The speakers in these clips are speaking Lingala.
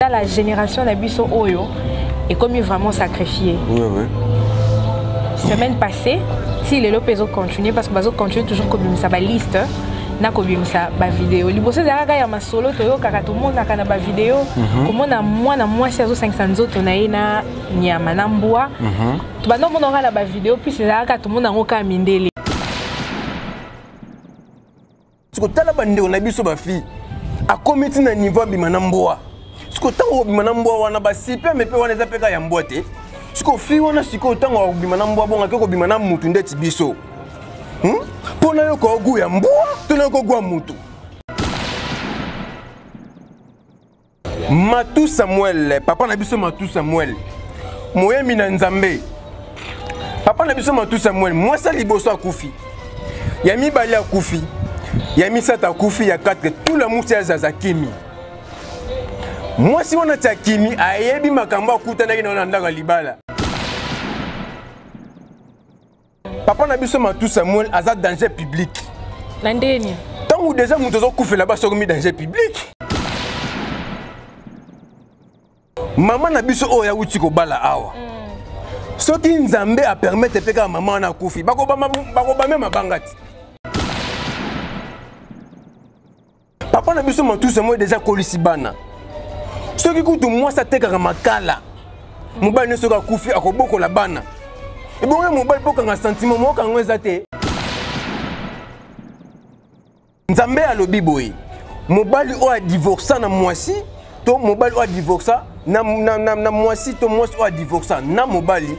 Dans la génération d'Abisso Oyo est comme vraiment sacrifié. Oui, oui. Semaine passée, si les lopes ont continué, parce que les autres continuent toujours comme ça, la liste, na comme ça, la vidéo. Les bosses derrière, il y a ma solo, tout le monde a une vidéo. Comme on a moins 500 autres, on a une niamanamboa. Tout le monde aura la vidéo, puis c'est là que tout le monde a un cas mindélé. Parce que tu as la bande, on a vu sur ma fille. À combien de niveau bimanamboa? Parce que tant que bimanamboa, on a si peu, mais peu on les a fait qu'à yamboite. Parce que fille on a si que tant que bimanamboa, bon, que bimanam mutunde tibiso. Pour na yo ko gu yamboa, tu na ko gu mutu. Matou Samuel, papa na biso Matou Samuel. Moye mina nzambe. Papa na biso Matou Samuel, moi ça liboso akufi. Yami bali akufi. Yami sata akufi ya 4 tout le monde c'est Kimi. Moi si on a Kimi, ayebi makambo akutana na ndanga libala. Papa na biso Matou Samuel azat danger public. Nandeni. Tant ou déjà nous devons couper là-bas sur mi danger public. Maman na biso oya uti ko bala awa. Soki nzambe a permettre peka maman na kufi. Bako ba même mabangati. Papa na biso Matou Samuel déjà kolisi bana. Soki kutu moi ça teka makala. Mobali ne soka kufi akoboko la bana. Et bon, mobile pour qu'un sentiment, moi, quand on est athée. Nzambe a le biboy. Mobile a divorcé na moisi. To mobile a divorcé na moisi. To moisi a divorcé na mobile.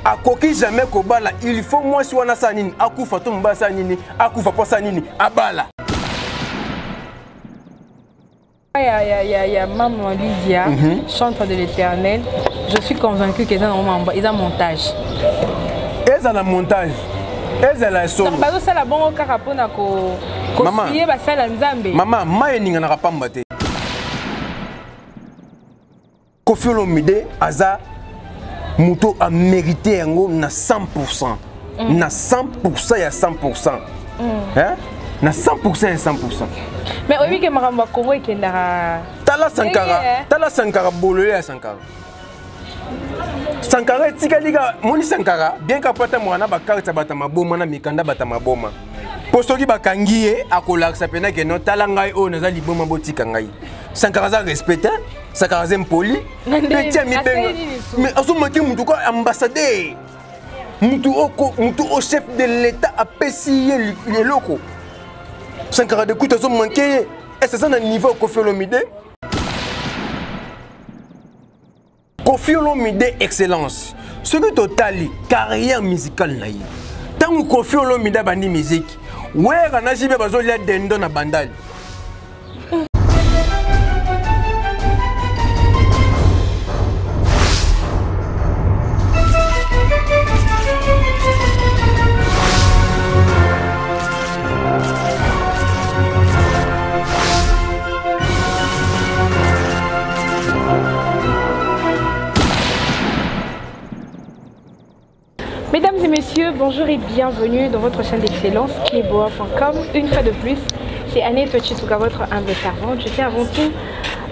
A koki jamais ko bala. Il faut moi si on a sanini. Akufa to mba sanini. Akufa pas sanini. Abala. Il y a Maman Lydia, chantre de l'Éternel. Je suis convaincue qu'ils ont un montage. Ils ont un montage. Ils ont un son. Maman, maman, n'a pas mbaté. Koffi Olomide, Aza, Mouto a mérité na 100%. Na 100%, il y a 100%. Hein? Na 100% et 100%. Mais oui, que Maramba Congo est Kendara. Tala Sankara bolé à Sankara. Sankara tikaliga moni Sankara bien kapata mwana ba carte batama boma na mikanda batama boma. Postoki bakangiye akolaksa pena ke no tala ngai o naza liboma botika ngai. Sankara za respecté, Sankara za impoli. Petit mi benga. Mais asomaki mutu ko ambassadeur. Mutu au chef de l'état a payé les locaux. Sankara de coups ont manqué. Et c'est ça un niveau Koffi Olomide. Koffi Olomide excellence. Ce que total carrière musicale naïe. Tant que Koffi Olomide bandi musique. Ouais, on a jamais besoin de dendo na bandal. Mesdames et messieurs, bonjour et bienvenue dans votre chaîne d'excellence Kleboa.com. Une fois de plus, c'est Annette Chituka, votre humble servante. Je tiens avant tout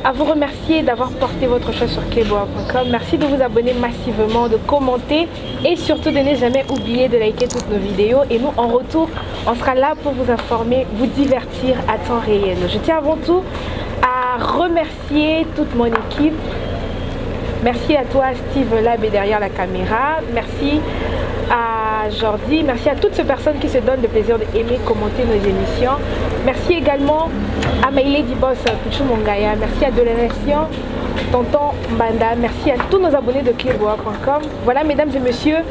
à vous remercier d'avoir porté votre choix sur Kleboa.com. Merci de vous abonner massivement, de commenter et surtout de ne jamais oublier de liker toutes nos vidéos. Et nous, en retour, on sera là pour vous informer, vous divertir à temps réel. Je tiens avant tout à remercier toute mon équipe. Merci à toi Steve Lab derrière la caméra. Merci à Jordi. Merci à toutes ces personnes qui se donnent le plaisir d'aimer, commenter nos émissions. Merci également à Maïlé Dibos Pichou Mongaya. Merci à Dolanation, Tonton Mbanda. Merci à tous nos abonnés de Kleboa.com. Voilà mesdames et messieurs,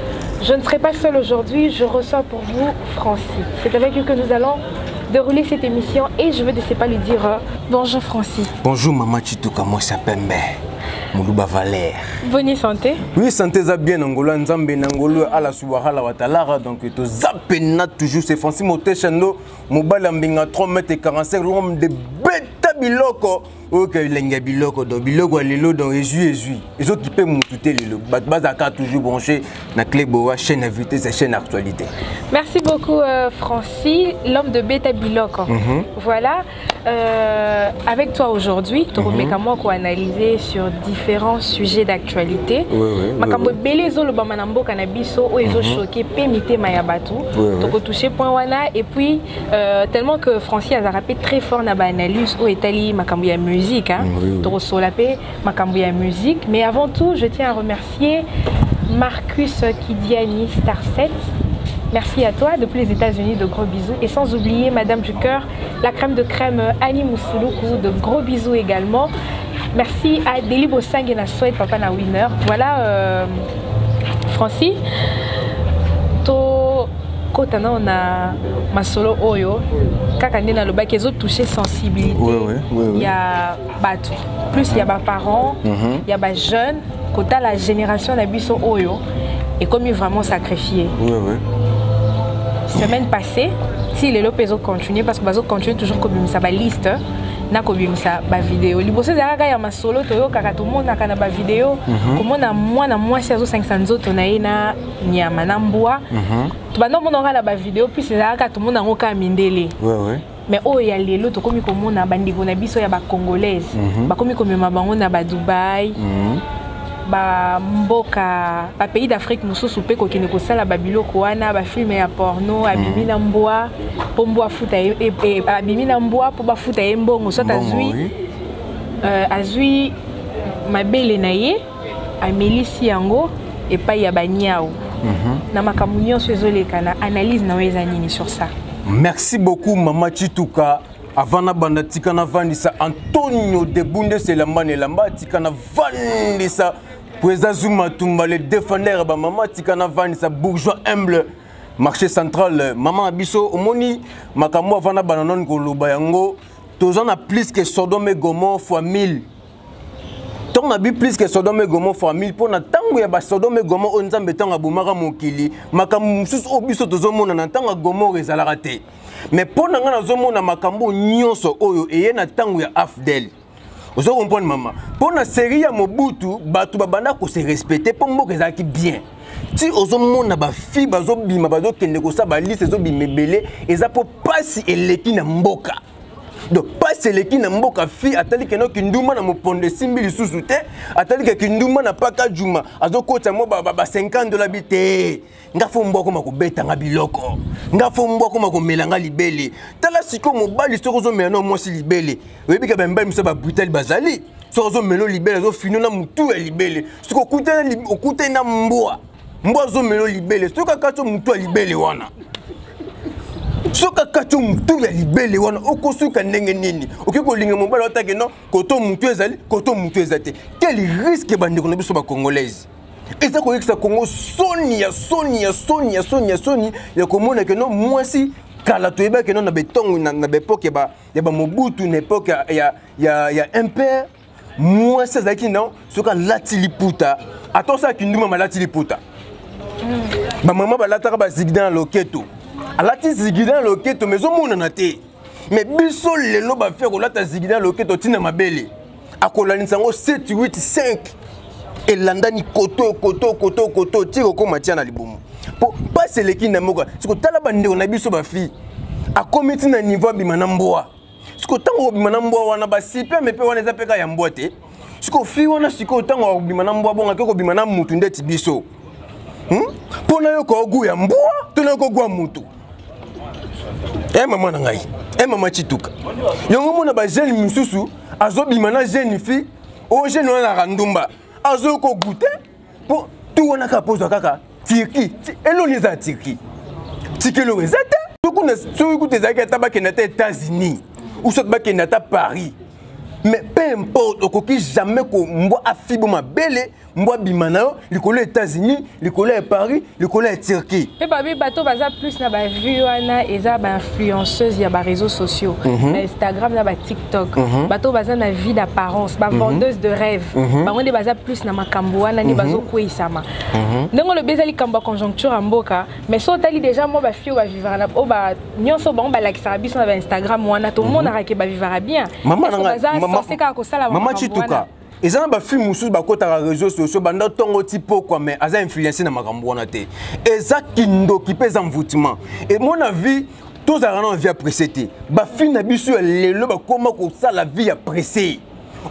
je ne serai pas seule aujourd'hui. Je reçois pour vous Francis. C'est avec lui que nous allons dérouler cette émission et je veux de pas lui dire bonjour Francis. Bonjour maman Chituka, moi je s'appelle Mbe. Moulouba Valère. Bonne santé. Oui, santé ça bien Angolo, Nzambe Nangolo à la Subahana Watalara, donc to zapena toujours c'est Francis Motechando, Mobile Mbinga 3m45, l'homme de bêta biloko. Ok, lenga biloko, donc biloko lelo dans les autres qui peuvent m'outer le bazaka toujours branché na Kleboa, chaîne invitée, c'est chaîne actualité. Merci beaucoup Francis, l'homme de bêta biloko. Voilà. avec toi aujourd'hui, tu as analysé sur différents sujets d'actualité. Makambo belé zo le bamanambo kanabiso o ezo choqué pémité mayabatu. Tu as touché point wana et puis tellement que Francis a rappelé très fort na ba analyse au Italie makambo ya musique hein. Tu as solapé makambo ya musique, mais avant tout, je tiens à remercier Marcus Kidiani Star 7. Merci à toi depuis les États-Unis, de gros bisous. Et sans oublier Madame du Cœur, la crème de crème Annie Moussouloukou, de gros bisous également. Merci à Deli Bossang et na Souhaite Papa na Winner. Voilà, Francis. Quand on a ma solo Oyo, quand on est dans le bac, ils ont touché sensibilité. Il y a tout. Plus il y a des parents, il y a des jeunes, quand la génération d'Abisso Oyo est comme vraiment sacrifié. Semaine passée, si les lopes ont continué, parce que les autres continuent toujours comme ça, liste, na comme ça, vidéo. Les bosses derrière ya ma solo, toyo kaka tout le monde na kana vidéo. Comme on a moins si azo 500 autres on a na nyama na mboa. Tu vas non mon aura la vidéo puis c'est derrière tout le monde a ngoka mindele. Mais oh ya lelo to komi comme on a bandiko na biso ya ba congolaise. Ba komi comme mabango na ba Dubaï. Ba mboka ba pays d'Afrique mususu pe ko kine ko sala ba biloko wana ba film ya porno abimi na mboa po mboa futa e abimi na mboa po ba futa e mbongo so azui mabele na ye amelisi yango et pa ya banyao na makambo nyonso ezoleka na analyse na weza nini sur ça. Merci beaucoup Mama Chituka. Avant banda tikana vandisa Antonio de Bunde Selambane lamba tikana vandisa Poueza Zuma Tumba le défendeur ba Mama tikana vandisa bourgeois humble marché central Maman Abisso omoni makambo avant bananon koloba yango tozana plus que Sodome et Gomorrhe fois 1000. Tant na bi plus que Sodome et Gomorrhe fois 1000 pour na tango ya ba Sodome et Gomorrhe onzambe tanga bumaka mokili makambo mususu obiso tozomona na tanga Gomorrhe ezalaka te. Mais pour nous, nous avons makambo nyonso oyo eye na tango ya afdel. Vous comprenez maman. Pour na série ya Mobutu, batu babanda ko se respecter pour mboka ezaki bien. Si ozomona ba fi bazo bima bazo kende ko sa ba liste zo bimebele eza po pasi eleki na mboka. Donc pasi eleki na mboka fi atali keno kinduma na moponde simbili susu te, atali ke kinduma na paka juma azo kota mo ba $50 bité. Nga fo mboko mako beta nga biloko nga fo mboko mako melanga libele tala siko mobali soko zo meno mwasi libele webi ka bemba miso ba brutal bazali soko zo meno libele zo fino na mutu ya libele siko okuta na mboa zo meno libele soko kacho mutu ya libele wana soka kacho mutu ya libele wana okosuka ndenge nini okiko linga mobali otake no koto mutu ezali koto mutu ezate quel risque bandeko na biso ba congolaise. Et ça que ça Congo Sonia ya komona que non moi si kala toyeba que non na betongo na époque ba Mobutu na époque ya impère moi ça zaki non soka latiliputa attends ça kinduma malatiliputa ba maman ba lataka ba zigdan loketo alati zigdan loketo mais omona na te mais biso lelo ba faire ko lata zigdan loketo tina mabele akolanisa ngo 7 8 5 et landani koto tiro ko matia na libumu po pas eleki na moka siko tala bande na biso ba fi a komiti na niveau bimana mboa siko tango bimana mboa wana ba sipe mepe wana za peka ya mbote siko fi wana siko tango bimana mboa bonga ko bimana mutu ndeti biso pona yo ko gu ya mboa tona ko gu mutu mama na ngai mama Chituka yongo mona ba jeune mususu azo bimana jeune fi o jeune wana randumba azo ko goûter pour tout on a ka poser kaka Turquie eloniza Turquie tikelo rezate tout on a so écoute ezaki tabaki na États-Unis ou soit baki na Paris mais peu importe okoki jamais ko mbo afibo mabele mbo bimana likolo États-Unis likolo Paris likolo Turquie et babi bato baza plus na ba vue wana eza ba influenceuse ya ba réseaux sociaux na Instagram na ba TikTok bato baza na vie d'apparence ba vendeuse de rêve ba ngone baza plus na makambo wana ni bazo kweisama ndenge le bezali kamba conjoncture en mboka mais so tali déjà mo ba fio ba vivre na o ba nyonso ba ba lakisa biso na ba Instagram wana tout le monde a ke ba vivre bien Maman Chituka ezana ba film mususu ba kota réseaux sociaux banda tongo tipo quoi mais aza influencé na makambo wana te eza kindo ki pesa mvutima et mon avis tous en vie pressée te ba fille na biso lelo ba koma ko ça la vie pressée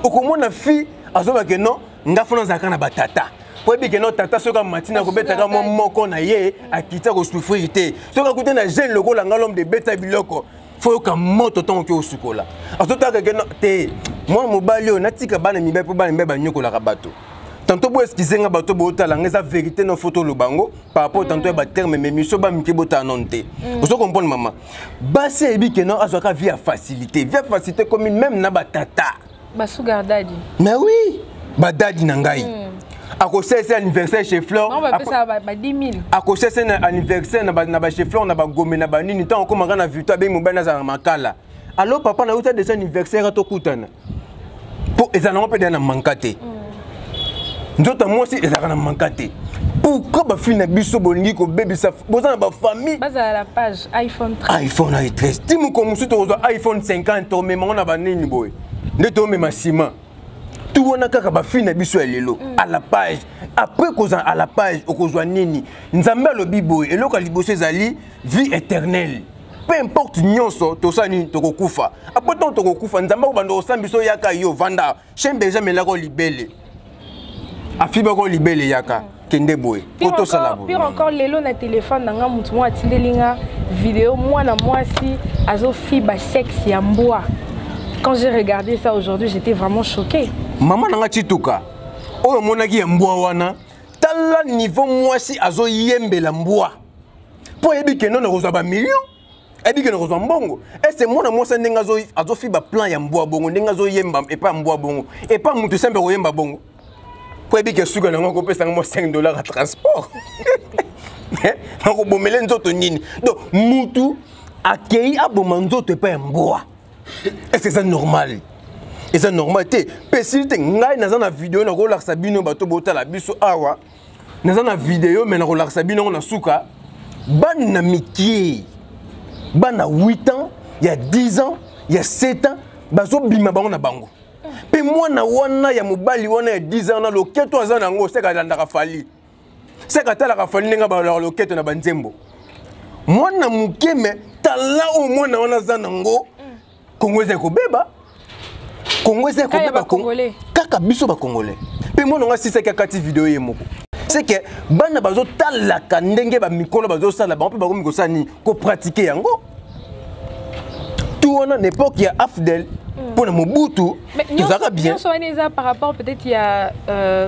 okomona fille azoba que non ngafona zaka na batata po bi que non tata soka matina ko betaka moko na ye akita ko souffrir te soka kuté na jeune lokola l'homme de beta biloko faut que moto ton ke osukola azotaka que non te moi mobali o natika bana mibe po bana mibe ba nyokola ka bato tantôt pour excuser nga bato botala nga vérité no photo le bango par rapport tantôt ba terme mais miso ba miki bota nonté vous comprenez maman basi ebi que non azoka vie à facilité comme même na batata basu gardadi mais oui ba dadi na ngai a cause anniversaire chez Flore non ba pesa ba 10 000 a cause anniversaire na ba chez Flore na ba gomé na ba nini tant comme nga na victoire be mobana za makala alors papa na uta des anniversaire to kutana pour ezana pe na mankate nzota moi aussi ezaka na mankate pourquoi ba fille na biso bolingi ko bébé sa bozana ba famille baza la page iPhone 13 iPhone 13 timu ko musu to iPhone 50 mais mona ba nini boy ndeto me masima tout on a kaka ba fille na biso lelo à la page après kozan à la page okozwa nini nzambe lobi boy eloko liboso ezali vie éternelle peu importe nyonso to sani to kokufa après ton to kokufa nzambe ko bando osambiso yaka yo vanda chembe jamais la ko libele afiba ko libele yaka kende boy poto sala boy pire encore lelo na téléphone nanga mutu mo atindelinga vidéo mwana mwasi azo fiba sexe ya mbwa. Quand j'ai regardé ça aujourd'hui, j'étais vraiment choquée. Maman nanga chituka oyo monaki ya mbwa wana tala niveau mwasi azo yembela mbwa po yebi ke non kozwa ba million ebi ke kozwa mbongo et c'est mona mwasi ndenga azo fiba plan ya mbwa bongo ndenga azo yemba et pas mbwa bongo et pas mutu sembe ko yemba bongo ko ebi ke suka nango ko pesa ngo $5 à transport ngoko bomele nzoto nini donc mutu akei aboma nzoto e pa mbwa est-ce que c'est normal et c'est normal te pesite ngai naza na vidéo na ko laksa bino bato botala biso awa naza na vidéo mais na ko laksa bino na suka bana mikie bana 8 ans il y a 10 ans il y a 7 ans bazo bima bango na bango pe mwana wana ya mobali wana ya 10 ans na loketo aza nango seka landaka fali seka tala ka fali nga ba loketo na banzembo mwana mukeme tala o mwana wana za nango kongweze ko beba kongweze ko beba congolais kaka biso ba congolais pe mwana nga sisa kati vidéo ye moko c'est que bana bazo talaka ndenge ba mikolo bazo sala ba pe ba ko mikosani ko pratiquer yango tout on a une époque il y a Afdel pour le Mobutu tout ça bien par rapport peut-être il y a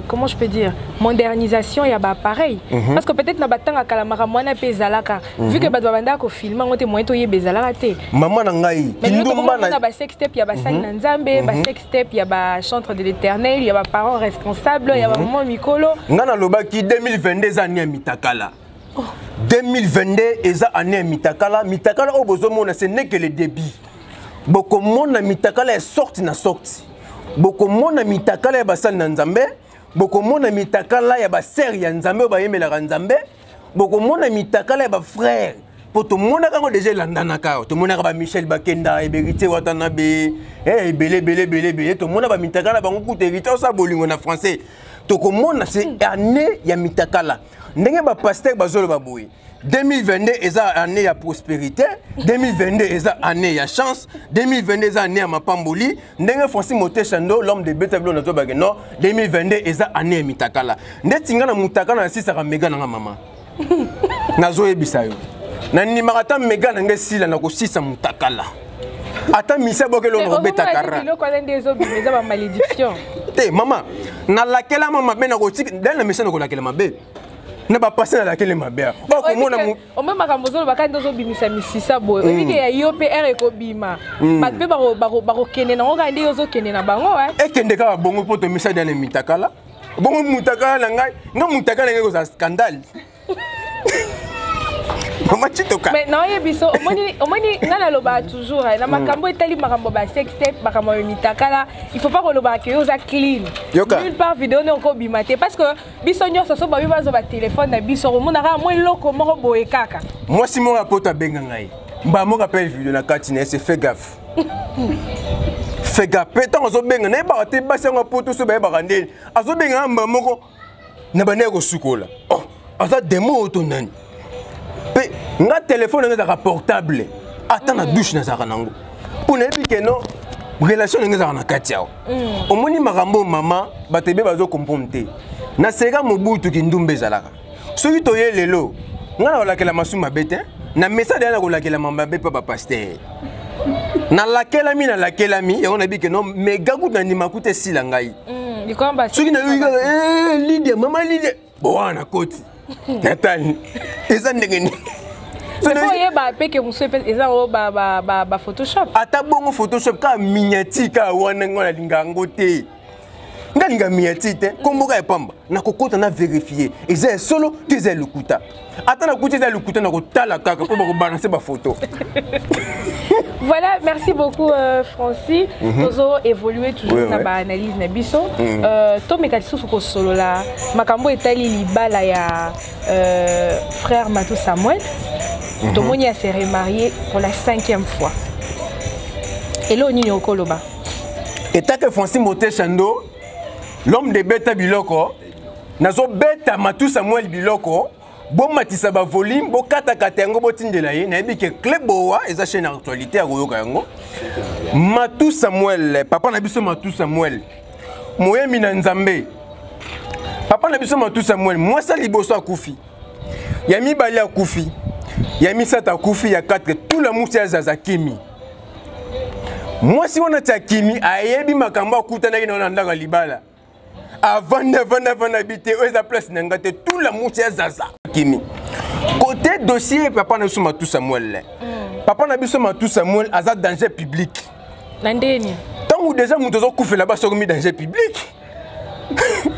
comment je peux dire modernisation il y a bah pareil parce que peut-être na batanga kala maramwana pe zalaka vu que badwa banda ko filma ngote moyen to ye bezalaka te maman na ngai kindumba na ba sextape il y a ba sali na nzambe ba sextape il y a ba chantre de l'Éternel il y a ba parents responsables il y a ba maman mikolo ngana lobaki 2022 année mitakala 2022 eza année mitakala o bozomona ce n'est que le début boko mona mitakala est sorti na sorti boko mona mitakala ya basali na nzambe boko mona mitakala ya ba sœur ya nzambe ba yemela nzambe boko mona mitakala ya ba frère poto mona kango déjà landana ka to mona ba Michel Bakenda e Berité Watanabe belé to mona ba mitakala bango kuterita sa bolingo na français to ko mona c'est année ya mitakala ndenge ba pasteur bazolo ba boui 2022 est année ya prospérité 2022 est année ya chance 2022 est année ya mapamboli ndenge Francis Motechando l'homme de Betablo na to bageno 2022 est année ya mitakala ndetinga na mutakala na sisa ka mega na mama nazo yebisa yo na ni marata mega na ngesila na ko sisa mutakala ata misa bokelo no betakara le ko ndezo bimeza ba malédiction te mama na lakela mama be na ko tik dans la mission na ko lakela mabe na ba passer na laquelle ma bia ba ko mona o mema kambozo ba ka ndozo bimisa misisa boy o bike ya yo pe r ko bima ba pe ba ko kene na ngo ka ndi yo zo kene na bango e kende ka bongo poto misa dans mitakala bongo mutakala na ngai nga mutakala ngeko za scandale Maman chitoka mais non yebiso omoni ngana loba toujours na makambo etali makambo ba sextape makambo mitakala il faut pas ko loba que yo za clean nulle part vidéo ne ko bimate parce que biso nyoso so ba bibazo ba téléphone na biso ko mona ka mo loko moko boye kaka moi si mon rapport benga ngai mba mo rappel vidéo na katine c'est fait gaffe fait gaffe tant zo benga na ba te ba sengo poto so ba ba ndeni azo benga mba moko na ba ne ko sukola oh aza demo auto nani nga téléphone nga portable ata na douche nazaka nango pour na epike no relation ngeza na kati yao omoni makambo mama batebe bazo comprendre na seka mobutu kindumbe zalaka soki toye lelo ngana olakela masuma bete na message yana kolakela mamba be papa pasteur na lakela mi ya ona bike no mega gut na ndima kute sila ngai soki na yo Lydia mama Lydia boana koti natani eza ndengeni so ye ba peke muso eza o ba Photoshop ata bongo Photoshop ka miniature ka wana ngona lingango te ngalinga miniature te komboka epamba na kokota na vérifier eza solo tu eza lukuta ata na kuti eza lukuta na kotala kaka po ba balancer ba photo. Voilà, merci beaucoup Francis. Tozo évoluer toujours na ba analyse na biso. To mekatisu ko solo la makambo etali libala ya frère Matou Samuel. Tomoni a s'est remarié pour la 5e fois. Et là, on y est Koloba. Et tant que Francis Moté Chando, l'homme de Beta Biloko, nazo Beta Matou Samuel Biloko, bon matisa ba volume, bon kata katengo bo tindela ye, na ebi ke Kleboa, eza chaîne actualité à Royoka yango. Matou Samuel, papa na biso Matou Samuel. Moyemi na Nzambe. Papa na biso Matou Samuel, moi ça liboso akufi. Yami bali akufi. Yami sata akufi ya 4 tout la mousse ya Zazakimi. Moi si on a takimi ayebi makambo akutana na ndanga libala. Avant habiter aux place n'engate tout la mousse ya Zazakimi. Côté dossier papa na biso Matou Samuel. Papa na biso Matou Samuel aza danger public. Landeni. Tant ou déjà mutozo kufe là-bas sur mi danger public.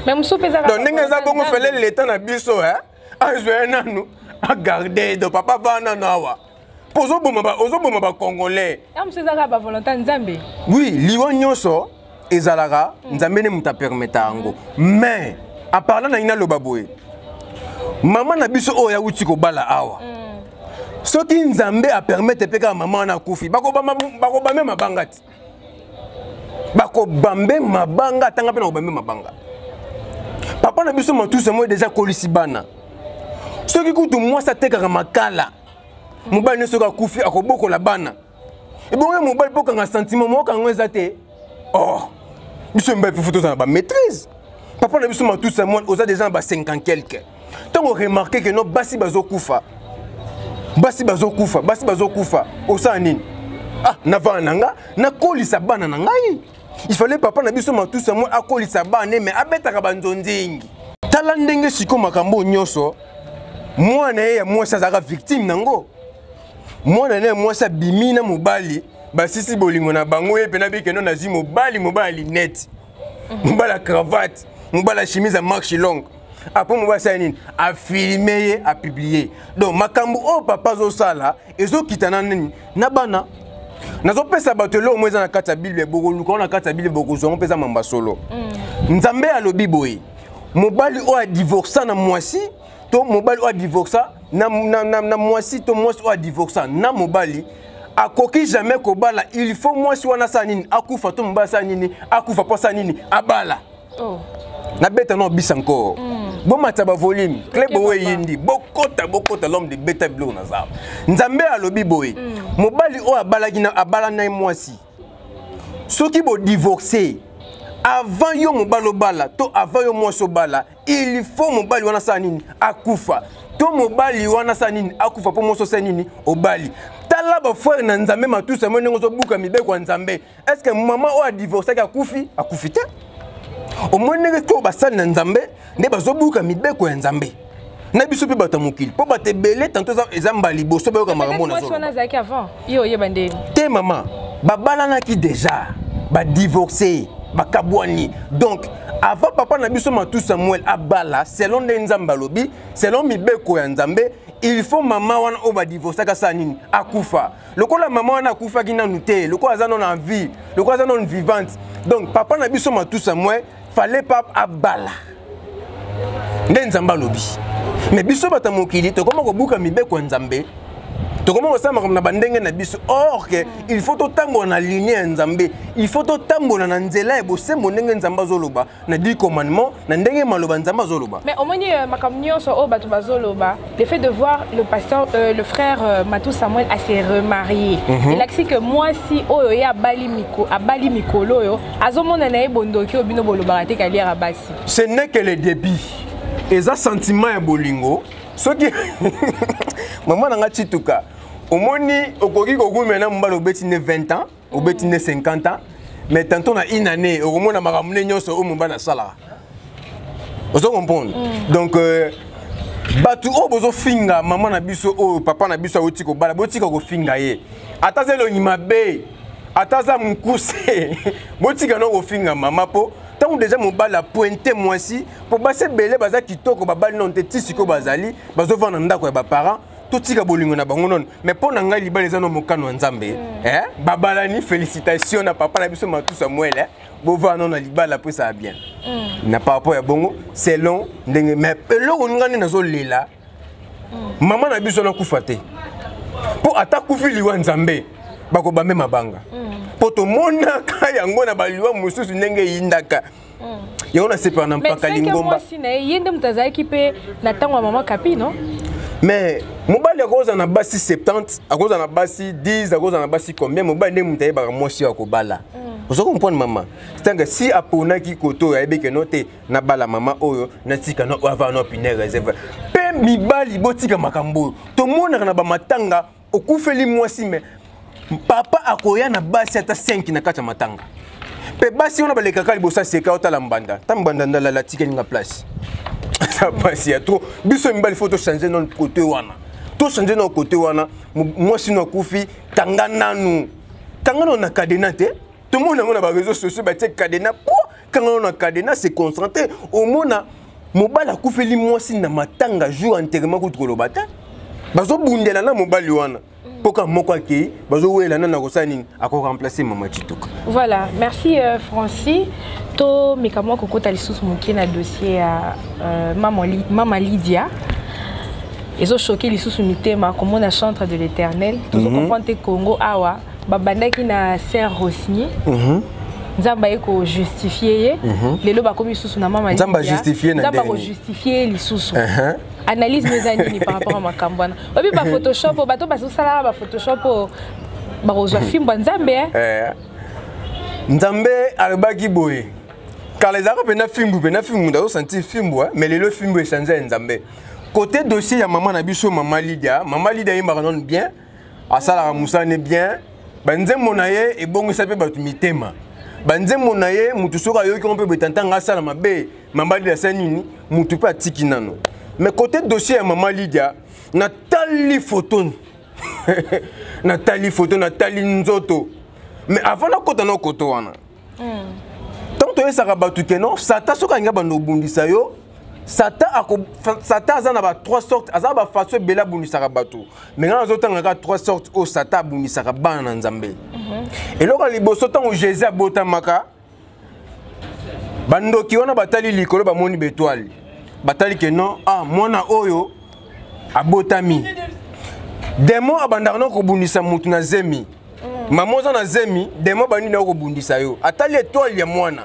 Même sous pesa. Donc n'enga bongo fele l'état na biso hein. Azwe nanu. A garder de papa vana nawa. Pozo boma ba congolais. Am sezaka ba volonté nzambe. Oui, liwa nyonso ezalaka nzambe ne muta permettre ngo. Mais en parlant na ina lobaboye. Maman na biso o ya uti ko bala awa. Soki nzambe a permettre peka maman na kufi. Bako bambe mabangati. Bako bambe mabanga tanga pe na bambe mabanga. Papa na biso Matou Samuel déjà kolisibana. Ce qui coûte moi ça teka makala. Mobile ne sera koufi akoboko la bana. Et bon mobile pour un sentiment moi quand on ezate. Oh. Biso mbé photo ça ba maîtrise. Papa na biso Matou Samuel oza déjà ba 50 quelque. Tant on remarqué que no basi bazo kufa. Basi bazo kufa. Osa nini? Ah, na vananga na kolisa bana na ngai. Il fallait papa na biso Matou Samuel akolisa bana mais abeta ka banzondingi. Tala ndenge siko makambo nyoso. Moi na moi ça sera victime nango. Moi na moi ça bimina mobali ba sisi bolingo na bango e pena bi keno na zi mobali net. Mobala cravate, mobala chemise à marche longue. Après mobala ça nini a filmer a publier. Donc makambo o papa zo sala ezo kitana nini na bana. Nazo pesa batelo mweza na kata Bible boko luka na kata Bible boko zo pesa mamba solo. Nzambe alobi boye. Mobali o a divorcé na mwasi. To mobali a divorcé na mwasi to mwasi a divorcé na mobali akoki jamais ko bala il faut mwasi wana sa nini akufa to mobali sa nini akufa po sa nini abala na beta no bisa encore bon mata ba volume Klebo yindi bokota l'homme de beta bleu na za nzambe alobi boye mobali o abala na mwasi soki bo divorcer avant yo mobali bala to avant yo mwasi bala il faut mobali wana sa nini akufa to mobali wana sa nini akufa po mwasi sa nini obali tala ba frère na nzambe Matou Samuel ngo buka mibeko nzambe est-ce que maman o a divorcé ka akufi te au moins ne ko ba sal na nzambe ne bazo buka mibeko nzambe na biso pe batamukili po batebele tanto ezamba liboso be ko makambo na zo mwasi wana zaki avant yo yebandeli te maman babala na ki déjà ba divorcer bakabwani. Donc avant papa na biso Matou Samuel abala selon les nzamba lobi selon mibeko ya nzambe il faut maman wana o ba divorcer ka sa nini akufa lokola maman wana akufa kina nuté lokola za non en vie lokola za non vivante. Donc papa na biso Matou Samuel fallait pas abala nde nzamba lobi mais biso batamokili to koma ko buka mibeko ya nzambe comment ça na bandenge na biso or que il faut totambo na ligne nzambe il faut totambo na nzela e bosembo ndenge nzamba zoloba na 10 commandements na ndenge maloba nzamba zoloba. Mais au moins makamnyo so o batu bazoloba le fait de voir le pasteur le frère Matou Samuel a se remarié il a dit que moi si oyo ya bali mikolo yo azomona na ebondoki obino boloba te kaliera basi. Ce n'est que le début. Et ça sentiment ya bolingo ce qui maman nanga chituka omoni okoki kokumena mbala obetine 20 ans obetine 50 ans mais tantôt na une année okomona makamune nyonso o mbana sala ozo comprendre donc batu o bozo finga maman na biso o papa na biso oti ko bala botika ko finga ye ataza elongi mabe ataza mukuse botika no ko finga mama po tant déjà mon bal a pointé moi si pour passer belé baza kitoko babal non te tisiko bazali bazo vendre ndako ya ba parents tout tika bolingo na bango non mais pour nanga libala les no mokano nzambe babalani félicitations na papa na biso Matou Samuel bo va non na libala après ça bien na par rapport ya bongo c'est long ndenge mais eloko ngani nazo lela maman na biso na kufate pour attaque fili wa nzambe bako ba même mabanga poto mona ka yango na baliwa mususu ndenge yindaka yango na sepa na mpaka lingomba mais c'est que moi si yende mutaza équipe na tango maman kapi non mais mobali akoza na basi 70 akoza na basi 10 akoza na basi combien mobali ndenge mutaye baka mosi ya kobala ozo comprendre maman c'est que si apona ki koto ya beke note na bala mama oyo na tika no ava no pine réserve pe mibali botika makambo to mona na ba matanga okufeli mwasi mais papa akoya na basi ata 5 na kata matanga pe basi ona baleka kali bosa seka otala mbanda tambanda ndala la tika ninga place ça passe ya trop biso mbali faut changer notre côté wana to changer notre côté wana moi sino kufi tangana na cadena te tout le monde na ba réseaux sociaux ba tek cadena po kangana na cadena c'est concentré au mona mobala kufeli moi sina matanga jour enterrement ko trolo bata bazo bundela na mobali wana. Pourquoi Mokwaki, remplacer Maman Chituka. Voilà, merci Francis. To Mikamo Koko Talissus Mouki na dossier à Maman Lydia. Ils ont choqué les sous-unités, comme on a chantre de l'Éternel. Tout ce qu'on comprend que Congo Awa, Babandaki na Serre Rosny. Nzamba eko justifier les loba comme sous na Maman Lydia. Nzamba justifier na Nzamba justifier les sous. Analyse mes amis par rapport à ma campagne. Obi ba Photoshop, bato ba sala ba Photoshop ba rozwa film Nzambe. Nzambe albaki boye. Car les arabes na film da senti film mais le film est changé Nzambe. Côté dossier ya maman na biso Maman Lydia yimba non bien, asala Moussa ne bien, banze monaye e bongo sape batu mitema. Banze monaye mutu soka yo ki on peut betantanga asala mabe, Maman Lydia sanini mutu pa tiki nano. Mais côté dossier à Maman Lydia, Nathalie photo, Nathalie Nzoto. Mais avant la côte na koto wana. Tant que ça rabatu que non, Satan soka nga bando bundisa yo, Satan azana ba trois sortes, azana ba façon bela bundisa rabatu. Mais nga azota nga trois sortes au Satan bundisa rabana na Nzambe. Et là quand liboso tant où Jésus a botamaka, bando ki wana batali likolo ba moni betwali. Batali que non mwana oyo abotami demo abandarno ko bundisa mutu na zemi mamoza na zemi demo bandi na ko bundisa yo atali étoile ya mwana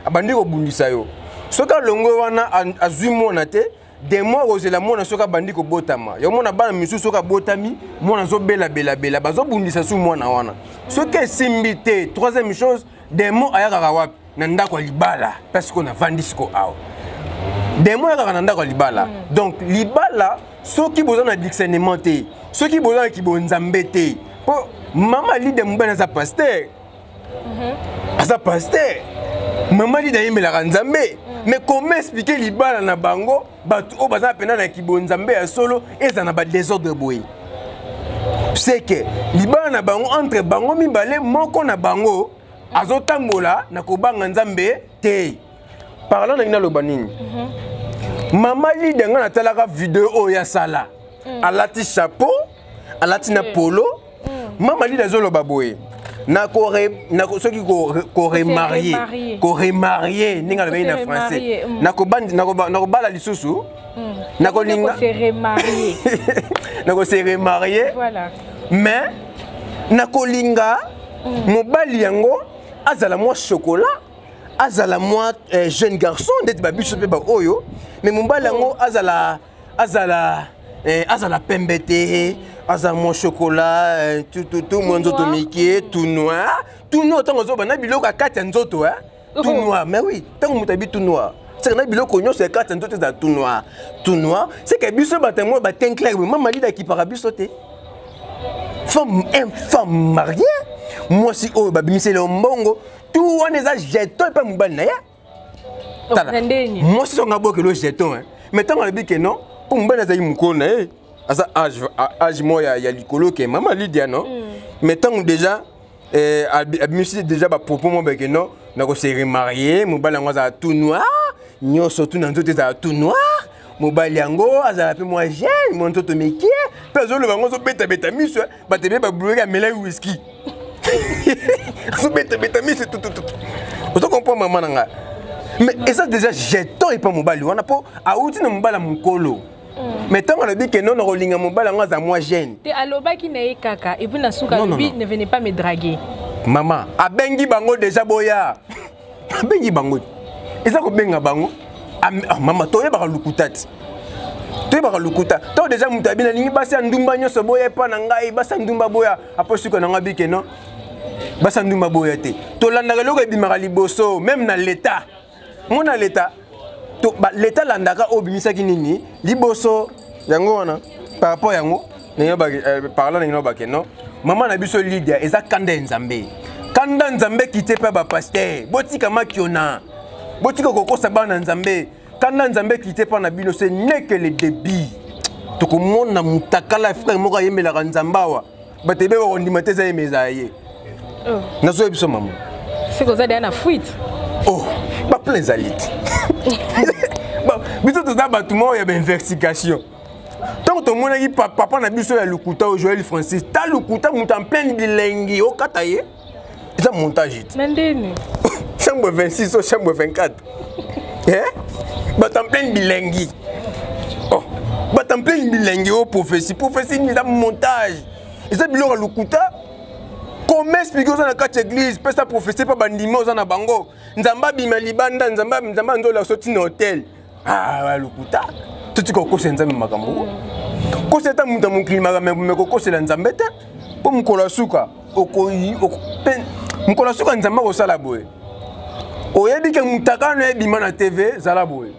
abandi ko bundisa yo soka longo wana azui mwana te demo ozela mwana soka bandi ko botama yo mwana bana misu soka botami mwana zo bela bazo bundisa su mwana wana soka simbité troisième chose demo ayaka wapi na ndako libala parce qu'on a vandisco aw demo ya kananda ko libala donc libala ceux qui besoin de discernement te ceux qui besoin qui bon Nzambe te po Maman Lydia mbana za pasteur asa pasteur Maman Lydia yimela Nzambe mais comment expliquer libala na bango batu o baza pena na ki bon Nzambe ya solo eza na ba désordre boy c'est que libala na bango entre bango mibale moko na bango azotambola na kobanga Nzambe te. Parlant de Lobanine, Maman Lydia a talaka vidéo ya sala. Alati chapeau, alati na polo. Maman Lydia zolo baboye. Na ceux qui remarié, ninga le na français. Na ko bala lisusu. Na ko linga. Se remarié. Na ko se remarié. Voilà. mais nakolinga mobali yango azala moi chocolat azala moi jeune garçon ndeti babiso pe ba oyo mais mobali yango azala pembete azala moi chocolat tout mon nzoto mikie tout noir tango zo bana biloko akati nzoto tout noir mais oui tango mutabi tout noir c'est que na biloko nyonso akati nzoto za tout noir c'est que biso batamo ba teint clair maman lida qui para biso te femme mariée moi si oh babimise le mbongo tout on est à jeton pas mobali na ya moi si on a beaucoup le jeton mais tant on a dit que non pour mobali na za mukona asa âge moi ya likolo que maman Lydia non mais tant déjà abimisi déjà ba propos moi que non na ko se remarier mobali ngo za tout noir nyonso tout na nzoto za tout noir mobali yango azala pe moi jeune mon toto mekie pe zo le bango zo beta miso ba te be ba blouer ya mela whisky zo beta miso tout vous comprenez maman nanga mais et ça déjà jeton et pas mobali wana po a outi na mobala mukolo mais tant on a dit que non on rolinga mobala ngo za moi jeune te aloba ki na ekaka et puis na suka lui ne venez pas me draguer maman abengi bango déjà boya abengi bango eza ko benga bango maman toye ba lukutati toye ba lukuta to déjà mutabina lingi basi ndumba nyoso boya pa na ngai basa ndumba boya aposuka na ngabi ke non basa ndumba boya te to landaka loko ebimaka liboso même na l'état mona l'état to l'état landaka obimisaki nini liboso yango wana par rapport yango nenyo ba parlant nenyo ba ke non maman na biso Lydia eza kanda nzambe kite pa ba pasteur botika makiona botika kokosa bana nzambe kanda nzambe kite pa na bino c'est n'est que le débit to komona mutakala frère moko yemela nzambawa batebe ba ondimate za yemeza ye nazo biso maman c'est que ça na fuite ba plein zalit ba biso to za batumo ya investigation tant que mon ami papa na biso ya lukuta au Joël Francis ta lukuta mutu en plein bilengi o kataye c'est un montage nandeni chambre 26 ou chambre 24 bah en plein bilengi bah en plein bilengi au prophétie ni un montage et ça biloko lukuta comment expliquer ça na quatre église peut ça prophétie pas bandimo ça na bango nzamba bima libanda nzamba ndola sorti na hôtel lukuta tout ko senza makambo ko seta muta mukilima me ko sela nzambe te po mukola suka okoyi mukola suka nzamba ko sala boye oyebi ke mutakano ebima na TV zala boye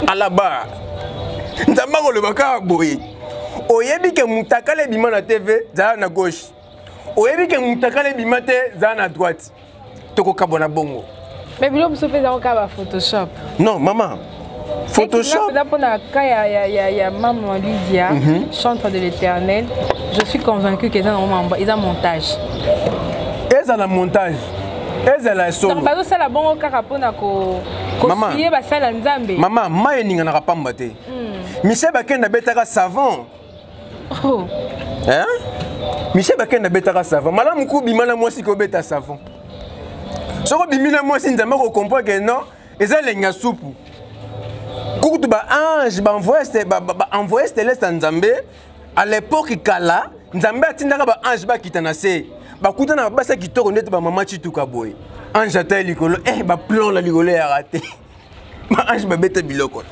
alaba nzamba ko le baka boye oyebi ke mutakale ebima na TV zala na gauche oyebi ke mutakale ebima te zala na droite toko kabona bongo mais bilo so feza ka ba Photoshop non maman Photoshop. Il y a maman Lydia, chantre de l'Éternel. Je suis convaincue qu'ils ont un montage. Ils ont un montage. Ils ont un solo. Maman, c'est la bonne carapona ko. Maman, maman, maman, ninga na rapamba te. Michel Bakenda betaka savon. Hein? Michel Bakenda betaka savon. Madame Koubi mana moi si ko beta savon. Soko bimina moi si nzamba ko comprendre que non, eza lenga soupu. Coucou ba ange ba envoyer céleste nzambe à l'époque kala nzambe atindaka ba ange ba kitana se ba kutana ba sa kitoko ndete ba mama chituka boy ange ata likolo ba plomb la likolo ya raté ba ange ba beta biloko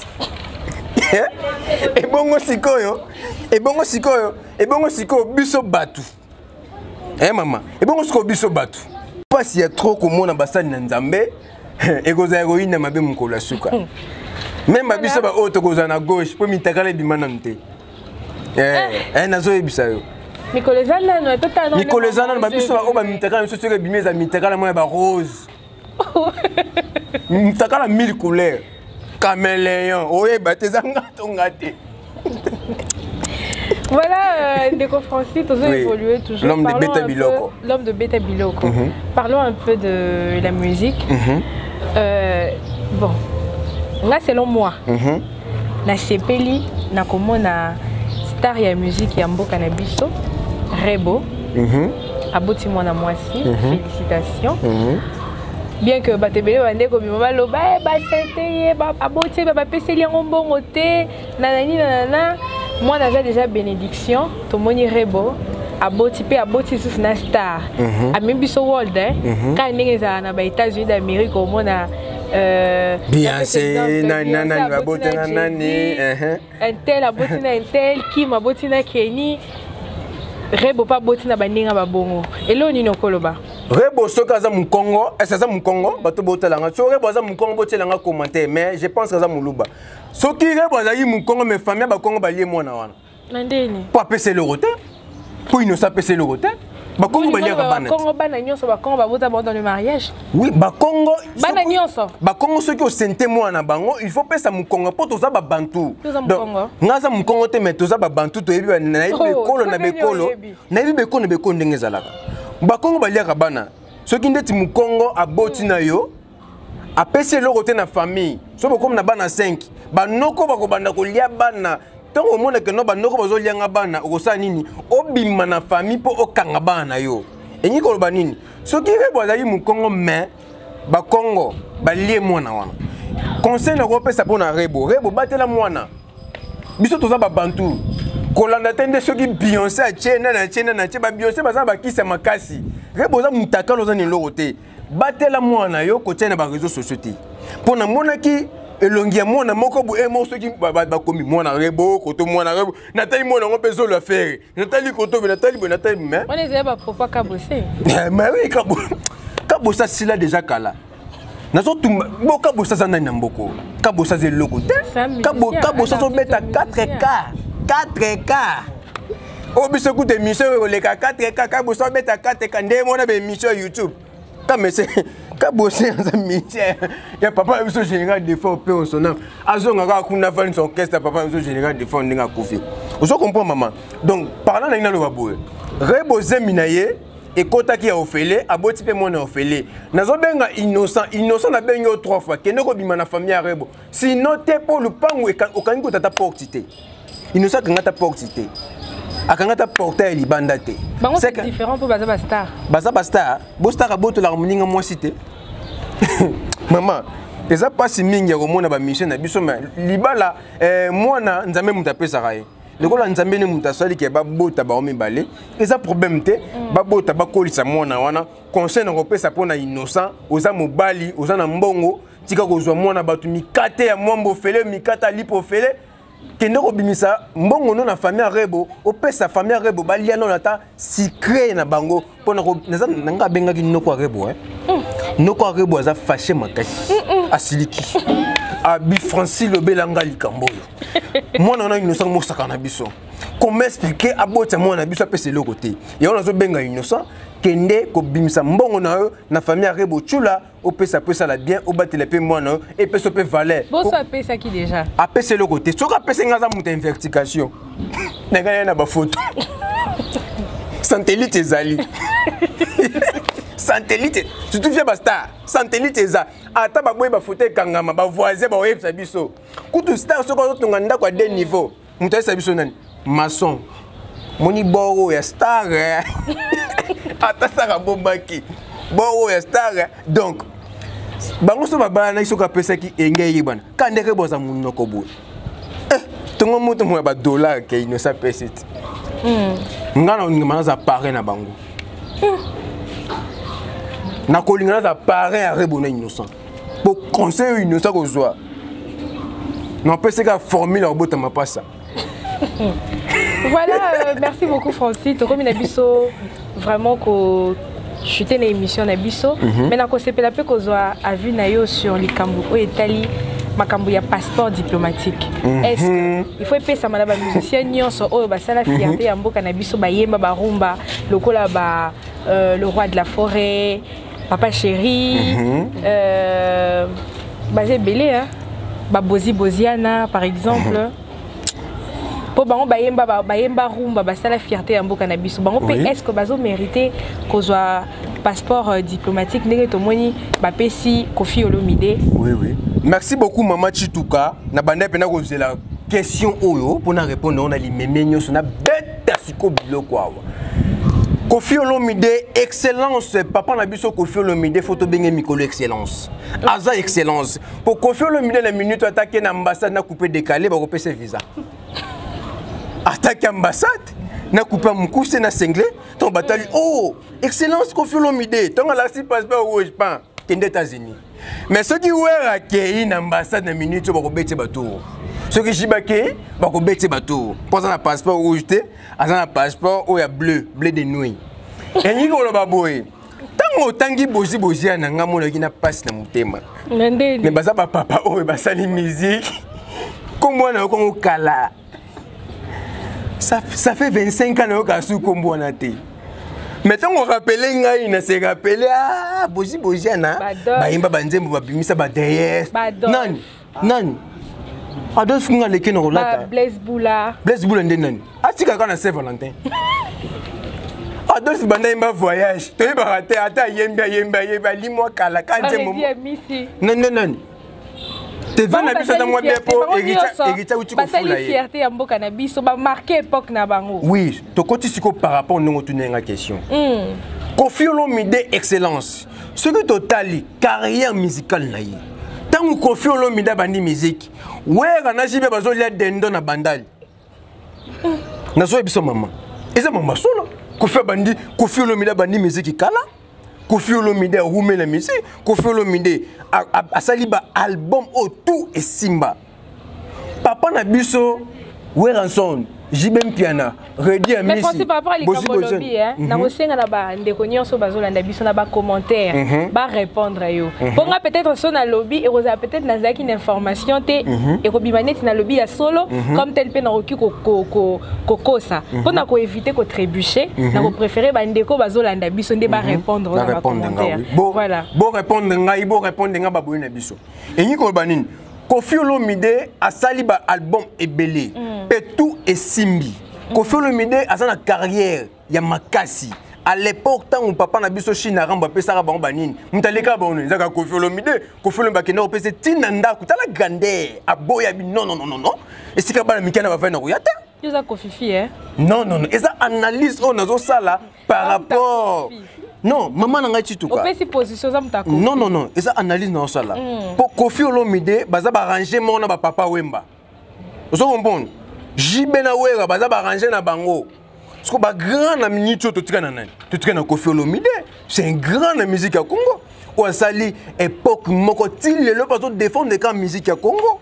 et bongo sikoyo biso batu maman et bongo sikoyo biso batu parce il y a trop komona basani na nzambe ekoza héroïne mabe mukolo suka. Même ma biso ba auto koza na gauche pour mitakala bimana nte nazo ebisa yo Nicolezana no totalement Nicolezana ba biso ba oba mitakala so seke bimeza mitakala mo ba rose mitakala mille couleurs caméléon oye batezanga tongate. Voilà, Déco Francis, tous ont évolué toujours. L'homme de Beta Biloko. L'homme de Beta Biloko. Parlons un peu de la musique. Bon, là selon moi, la sepeli, na comme na star ya musique ya mboka na biso, Rebo, aboti mwana mwasi, félicitations. Bien que batebele bande ko bimba loba ba sete ba aboti ba peseli ngombo ngote nanani nanana. moi naza déjà bénédiction tomoni Rebo aboti pe aboti sous na star a même biso world quand ndenge za na ba États-Unis d'Amérique au mona Beyoncé nani baboti nani un tel aboti na un tel qui maboti na Kenny Rebo pa boti na bandinga babongo elo ni nokoloba Rebo soka za mu Congo est-ce ça mu Congo bato botelanga so Rebo za mu Congo botelanga commentaire mais je pense que ça mu luba soki Rebo za yi mu Congo mais famille ba Congo ba lié mwana wana ndeni pas pese le roté pour innocent pese le roté ba Congo ba lié ka bana Congo bana nyonso ba Congo ba bota dans le mariage oui ba Congo bana nyonso ba Congo soki o sente mwana bango il faut pesa mu Congo po to za ba bantu donc ngaza mu Congo te mais to za ba bantu to yebi na yebi bekolo na bekolo na yebi bekolo na bekolo ndenge zalaka bakongo baliaka bana soki ndeti mukongo aboti na yo apesi eloko te na famille so bokomi na bana 5 banoko bakobanda kolia bana ntango omonake no banoko bazolianga bana okosala nini obima na famille mpo okanga bana na yo engi koloba nini soki Rebo azali mukongo me bakongo balie mwana wana conseil na kopesa mpo na Rebo batela mwana biso toza babantu kolanda tende soki Beyoncé atie na ba Beyoncé baza bakisa makasi Rebo za mutaka loza ni loko te batela mwana yo kotia na ba réseaux sociaux te pona monaki elongi ya mwana moko bu emo soki bakomi mwana Rebo koto mwana Rebo natali mwana ngo pezo la faire natali koto natali mais on est ba papa kabosé mais oui kabosa sila déjà kala nazo tumba boka bosa za nani mboko kabosa ze loko te kabosa zo beta 4K obiso ku de mission le 4K kabosa beta 4K ndé mona be mission YouTube kamese kabosa za mission ya papa biso général de fond pe on sonam azonga ka kuna fan son orchestre papa biso général de fond ndinga kofi ozo comprendre maman donc parlant na ina lo baboye Rebo zeminaye ekotaki ya ofele aboti pe mona ofele nazobenga innocent na bengo 3 fois kende ko bima na famille ya Rebo sinon te pour le pango okangi ko tata portité innocent kanga ta portité akanga ta porter libanda te c'est différent pour baza star bo star aboto la moninga moi cité maman eza pasi mingi ya komona ba mission na biso mais libala mwana nzambe mutapesa raye lekola nzambe ne mutasali ke babota ba omibale eza problème te babota bakolisa mwana wana conseil na kopesa pona innocent oza mobali oza na mbongo tika kozwa mwana batu mikate ya mwambo fele mikata lipo fele kende ko bimisa mbongo no na famille Rebo opesa famille Rebo balia no nata secret na bango pona ko nanga benga ki noko Rebo noko Rebo aza fâché makasi asiliki abi Francis Lobelanga likambo mwana na innocent mosaka na biso comment expliquer abota mwana biso apesa eloko te ya on azo benga innocent kende ko bimisa mbongo na yo na famille Rebo chula opesa la bien obatela pe mwana et pesa pe valeur boso apesa ki déjà apesa eloko te soka apesa ngaza muta invertication nanga na ba photo satellite ezali satellite surtout via ba star satellite eza ata ba boye ba photo ekangama ba voisin ba websa biso kutu star soko tonga ndako à deux niveaux muta esa biso nani maçon moni boro ya star ata saka bombaki boro ya star donc bango so babana na isoka pesa ki engei bana kande ke boza munoko bo tongo moto mo ba dollar ke innocent pesit ngana ngana za pare na bango na kolinga za pare ya Rebo na innocent pour conseil innocent ko zwa non pesa ka formule obota mapasa. Voilà, merci beaucoup Francis. Tu as biso vraiment que chuter l'émission na biso. Maintenant qu'on s'est pelapé qu'on soit à vue na yo sur les Cambou au Italie, ma Cambou y a passeport diplomatique. Est-ce que il faut payer ça madame musicien nyonso oh ba sala fierté ya mboka na biso ba yemba ba rumba lokola ba le roi de la forêt, papa chéri, basé belé hein, ba Boziana par exemple. Pour bango bayemba rumba basala fierté ya mboka na biso bango pe est-ce que bazo mériter kozwa passeport diplomatique ndenge tomoni bapesi Koffi Olomide. Oui merci beaucoup maman Chituka na banda pena kozela question oyo pona répondre on a limemé nyonso na beta siko biloko awa Koffi Olomide excellence papa na biso Koffi Olomide photo benge mikolo excellence aza excellence pour Koffi Olomide la minute attaquer na ambassade na coupé décalé ba kopesa visa attaque ambassade na coupa mukuse na singlé ton batali oh excellence Koffi Olomide ton la si passeport rouge pas aux États-Unis mais ceux qui ouera ke une ambassade na minute ba ko bete bato ceux qui jibake ba ko bete bato pour un passeport rouge té un passeport ou ya bleu de nuit et ni ko lo ba boy tango tangi bozi na nga mona ki na passe na mutema mais baza ba papa o ba sali musique comme na ko kala ça fait 25 ans que je suis comme on a été. Maintenant on rappelle ngai se rappeler ah bozi ana ba imba banzembo ba bimisa ba derrière nan Adolphe nga leke no lata Blaise Boula ndenani atika kana Saint Valentin Adolphe banda imba voyage to ba raté ata yemba limwa kala kanje momo non te vana biso na mwambe po erita uti ko fula ye fierté ya mboka na biso ba marquer époque na bango oui to koti siko par rapport ndongo tunenga question Koffi Olomide excellence ce que totali carrière musicale na ye tangu Koffi Olomide bandi musique wera na jibe bazo lia dendo na bandali na so biso mama eza mama solo Koffi Olomide bandi musique kala Koffi Olomide a roumé la musique. Koffi Olomide a sali ba album au tout et simba. Papa na biso Weranson, Jibem Piana, Redi Amisi. Mais Francis par rapport à l'Ikambolobi, na osenga na ba ndeko nyonso bazolanda biso na ba commentaire, ba répondre yo. Ponga peut-être son na lobby et rosa peut-être na zaki une information té et robimaneti na lobby ya solo comme tel pe na roki kokosa. Pona ko éviter ko trébucher, na ko préférer ba ndeko bazolanda biso nde ba répondre na ba commentaire. Voilà. Bon répondre ngai, bon répondre nga baboyi na biso. Et ni ko banini Koffi Olomide a sali ba album ebele Petou et Simbi. Koffi Olomide a sa carrière ya makasi. À l'époque tant mon papa na biso China ramba pesa ba banini. Mutaleka ba onu zaka Koffi Olomide bakena opese tinanda kutala grandeur aboya bi non. Et sika ba mikana ba fana kuyata. Yoza Kofifi Non. Eza analyse on nazo sala par rapport non, maman n'a pas dit tout ça. Non. Et ça analyse dans ça là. Pour Koffi Olomide, baza ba ranger mon na papa Wemba. Vous comprenez? Jibena Wera baza ba ranger na bango. Parce que ba grand na minute to tika na nani. To tika na Koffi Olomide, c'est un grand na musique à Congo. Ou sali époque moko til le pas défendre de quand musique à Congo.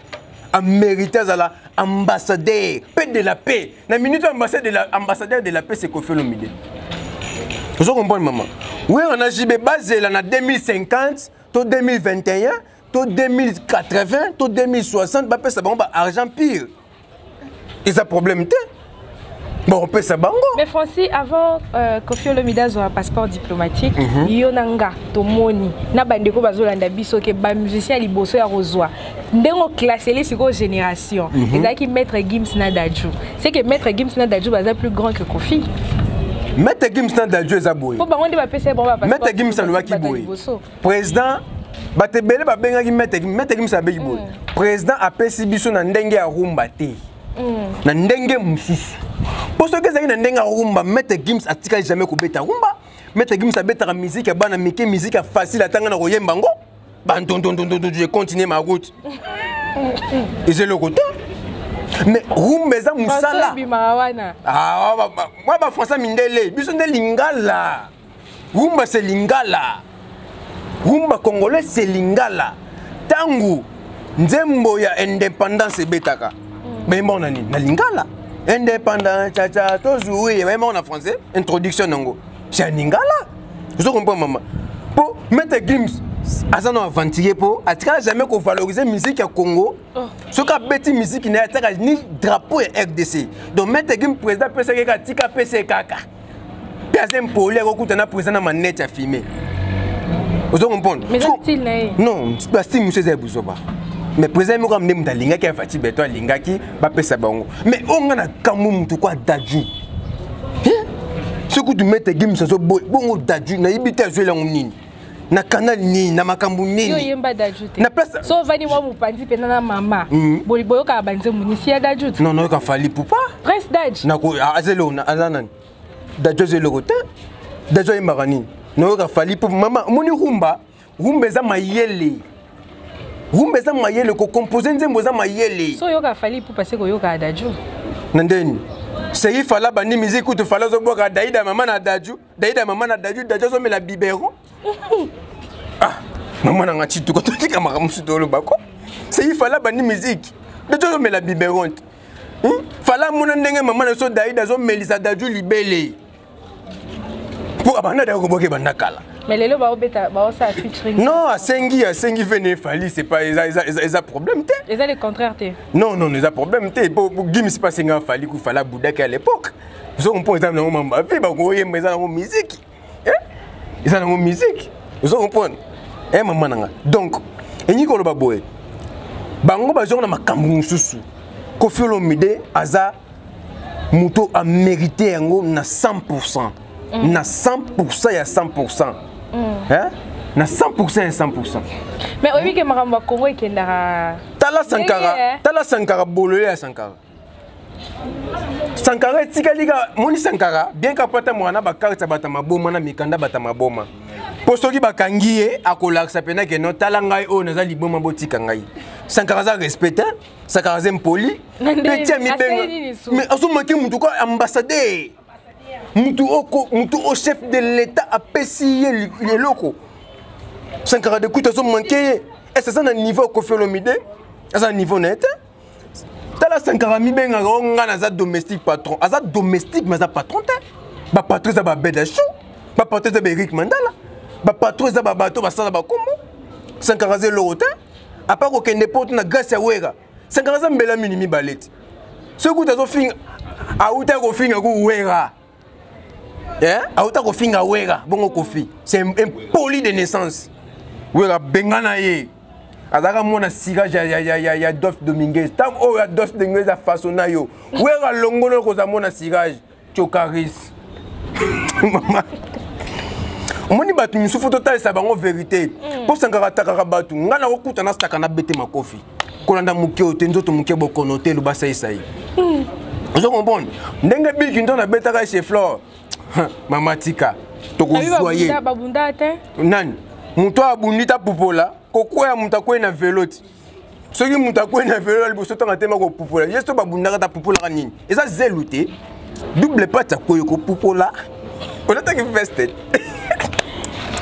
A mérité la ambassadeur, paix de la paix. Na minute ambassadeur de la paix c'est Koffi Olomide. Vous comprenez maman? Oui, on a JB basé là en 2050, tout 2021, tout 2080, tout 2060, bah ça bon argent pire. Et ça problème té. Bon on peut ça bango. Mais Francis avant Koffi Olomide a un passeport diplomatique, yonanga tomoni na bandeko bazolanda biso ke ba musicien liboso ya rozwa. Ndengo classé les siko génération. Et qui maître Gims na Dadju. C'est que maître Gims na Dadju baza plus grand que Koffi. Maître Gims na Dadju ezaboué. Maître Gims na ki boy. Président batebele ba benga ki Maître Gims abeki boy. Président apesi biso na ndenge ya rumba te. Na ndenge musisi. Parce que ezali na ndenge ya rumba Maître Gims atika jamais ko beta rumba. Maître Gims abeta musique ya bana mike musique facile atanga na koyemba ngo. Je continue ma route. Et c'est le côté. Mais rumba eza musala. Ah moi ba François Mindele, biso nde lingala. Rumba c'est lingala. Rumba congolais c'est lingala. Tangu nzembo ya indépendance betaka. Mais bon nani na lingala. Indépendance cha tozuwi, mais en français introduction nango. C'est lingala. Je comprends maman. Pour mettre Gims azano aventurer pour atika jamais ko valoriser musique ya Congo. Ce qu'a bêti musique na ataka ni drapeau et RDC. Donc mettre Gims président PCK tika PCK. Piazem poli ko kutana président na manette ya filmer. Vous comprenez? Mais style non, c'est pas style monsieur Zebuzoba. Mais président mo comme ndem dalinga ki afati beto alinga ki ba pesa bango. Mais on na kamu mutu kwa Dadju. Ce que tu mets Gims so bongo Dadju na ibite jouer la nini. Na canal ni na makambu nini yo yemba Dadju te na place so vani wa mupandi pena na mama boliboyo ka banze munisi ya Dadju non ka fali poupa Prince Dadju na ko azelo na azana Dadju zelo te Dadju imarani no ka fali pour mama moni rumba za mayele ko composer nzembo za mayele so yo ka fali poupa se ko yo ka Dadju na ndeni C'est il fallait bandi musique ou tu fallait boire Daïda maman na Dadju. Daïda maman na Dadju, Dadju zo met la biberon. Ah, maman na ngati tu ko tu tika makamusu to lo bako. C'est il fallait bandi musique. Dadju zo met la biberon. Fallait mon ndenge maman na so Daïda zo melisa Dadju libélé. Pour abana da ko boke bandakala. Mais les lots ça featuring. Non, à Sengi venait fali, c'est pas ils a problème té. Ils ont le contraire té. Non, ils ont problème té. Pour Gim c'est pas Sengi fali qu'il fallait Bouddha à l'époque. Ils ont un point dans mon mamba, bah voyez mais ils ont musique. Ils ont musique. Ils ont un point. Maman nanga. Donc, et ni ko lo baboé. Bango ba jona makambu mususu. Koffi Olomide aza muto a mérité yango na 100%. Na 100% ya 100%. Hein? Na 100% et 100%. Mais oui que Maramba Congo est kendara. Tala Sankara bololé à Sankara. Sankara tikaliga moni Sankara bien kapata mwana ba carte bata maboma na mikanda bata maboma. Posoki bakangié akola sa pena que non tala ngai o naza liboma botika ngai. Sankara za respecté, Sankara zem poli. Petit mi benga. Mais azomaki mutu ko ambassadeur. Mutu au chef de l'État a payé les locaux. Sankara de coups ont manqué. Et c'est ça un niveau Koffi Olomide. C'est un niveau net. Tala Sankara mi benga nga na za domestique patron. Aza domestique mais za patron te. Ba patron za ba beda show. Ba patron za ba Eric Mandala. Ba patron za ba bato ba sala ba kombo. Sankara ze lorote. A part ko kende porte na grâce ya wera. Sankara za mbela minimi baleti. Ce coup tazo finga a uta ko finga ku wera. Auta kofinga wera bongo kofi c'est un poli de naissance wera bengana ye azaka mona sirage ya Dof Dominguez tam o ya Dof Dominguez a façonna yo wera longono ko za mona sirage chokaris mama moni batu misufu total sa bango vérité pour Sankara takaka batu ngana okuta na staka na bete makofi kolanda mukeo tenzoto muke bokonote lu basa isai vous comprenez ndenge biki ndo na betaka chez Flore. Mama tika tokozoyer nani muto abundita pupola kokoya mutakwe na veloti soki mutakwe na veloti liboso tanga tema ko pupola yeso babundaka ta pupola nini eza zelute double pata koyo ko pupola on a taki vested.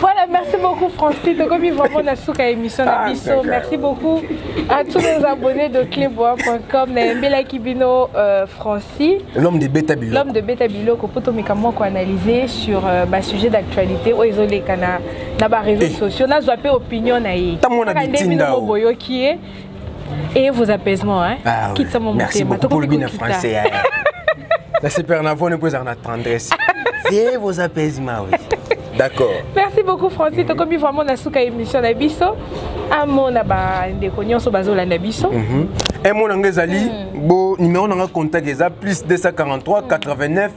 Voilà, merci beaucoup Francis. Donc, comme il va avoir la émission Nabiso, merci beaucoup à tous les abonnés de clébois.com. Nembela Kibino Francis. L'homme de Beta Bilo. L'homme de Beta Bilo, qu'on peut analyser sur un sujet d'actualité. Où ils ont les canaux, dans les réseaux sociaux. On a zappé opinion naïe. Et vos apaisements, hein. Ah, oui. Merci beaucoup pour le bien français. La super navon ne peut en attendre. C'est vos apaisements, oui. D'accord. Merci beaucoup Francis. Donc comme vraiment na suka émission na biso, amona ba ndeko nyonso bazola na biso. Et mon ngezali bo numéro na contact eza plus 243 89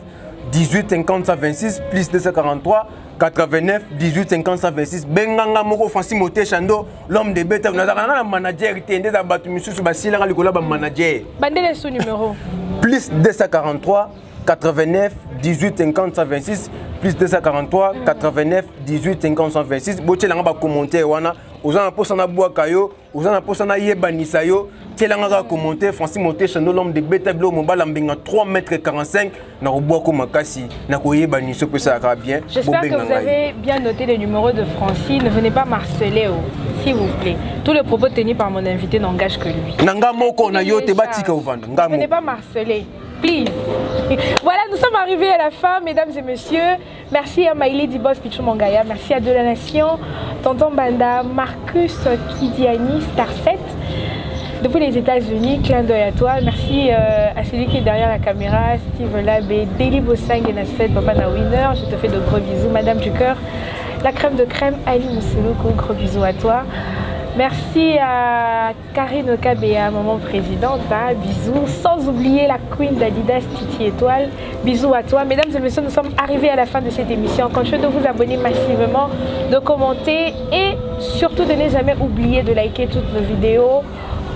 18 50 126 plus 243 89 18 50 126 benganga moko Francis Moté Chando l'homme de bête na na manager tende za batu misusu basila ka likola ba manager. Bandele ce numéro. Plus 243 89 18 50 126 plus 243 89 18 50 126 boche langa ba commenter wana ozana posa na bwa kayo ozana posa na yebanisa yo telanga ka commenter Francis Moté Chando l'homme de Betablo mobala mbinga 3,45 m na robwa ko makasi na ko yebanisa pe ça va bien. J'espère que vous avez bien noté le numéro de Francis. Ne venez pas marceler s'il vous plaît. Tous les propos tenus par mon invité n'engagent que lui. Nanga moko na yo te batika ovanda ngamo. Ne venez pas marceler. Please. Voilà, nous sommes arrivés à la fin, mesdames et messieurs. Merci à Maïli Dibos Pichou Mangaya. Merci à De la Nation, Tonton Banda, Marcus Kidiani, Star 7. Depuis les États-Unis, clin d'œil à toi. Merci à celui qui est derrière la caméra, Steve Labé, Deli Bossang et Nasset, Papa Na Winner. Je te fais de gros bisous, Madame du Cœur. La crème de crème, Ali Mousseloko, gros bisous à toi. Merci à Karine Okabea, maman présidente, hein, bisous. Sans oublier la queen d'Adidas, Titi Étoile, bisous à toi. Mesdames et messieurs, nous sommes arrivés à la fin de cette émission. Continuez de vous abonner massivement, de commenter et surtout de ne jamais oublier de liker toutes nos vidéos.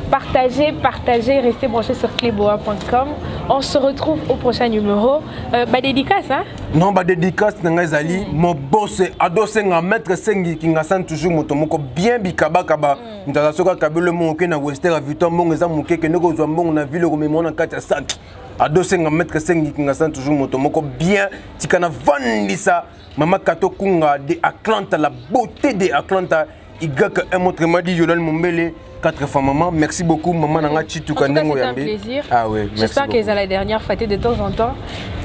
Partagez, restez branchés sur cléboa.com. On se retrouve au prochain numéro. Dédicace, hein? Non, dédicace, Nangazali. Mon boss, adossé un maître Sengi qui n'a toujours motomoko bien bikaba kaba. Nous avons kabelo mon na Wester à Vuitton, mon examen que nous avons mon ville au même on a 4 5. adosenga maître sengi kinga san toujours moto moko bien tikana vandisa mama Kato Kunga de Atlanta, la beauté de Atlanta. Il y a un autre m'a dit Yolande Mombele 4 fois maman. Merci beaucoup maman nanga chitu kandengo yambe. C'est un plaisir. Ah ouais, j'espère que c'est la dernière fois de temps en temps.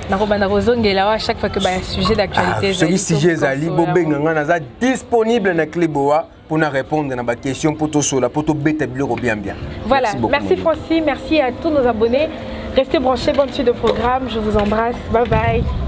À chaque fois que y a un sujet d'actualité, ce sujet zali bobenganga naza disponible na Cléboa pour nous répondre à la question pour tout cela pour tout bête bien bien. Voilà, merci Francis, merci à tous nos abonnés. Restez branchés, bonne suite de programme, je vous embrasse. Bye bye.